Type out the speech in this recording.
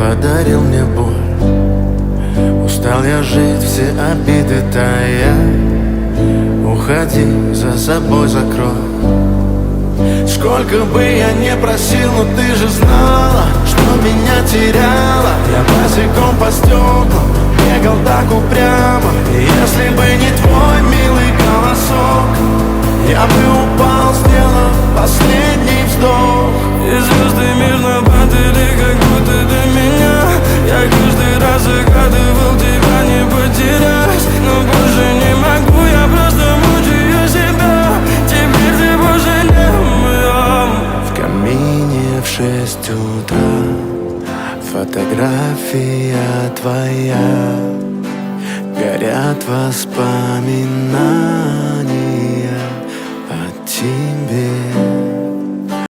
подарил мне боль. Устал я жить, все обиды тая. Уходи, за собой закрой. Сколько бы я не просил, но ты же знала, что меня теряла. Я босиком по стеклам бегал так упрямо. И если бы не твой милый голосок, я бы упал, сделав последний вздох. И звезды мирно падали, как будто до меня. Я каждый раз загадывал тебя не потерять, но больше не могу, я просто мучаю себя. Теперь ты больше не моя. В камине в 6 утра фотография твоя. Горят воспоминания о тебе.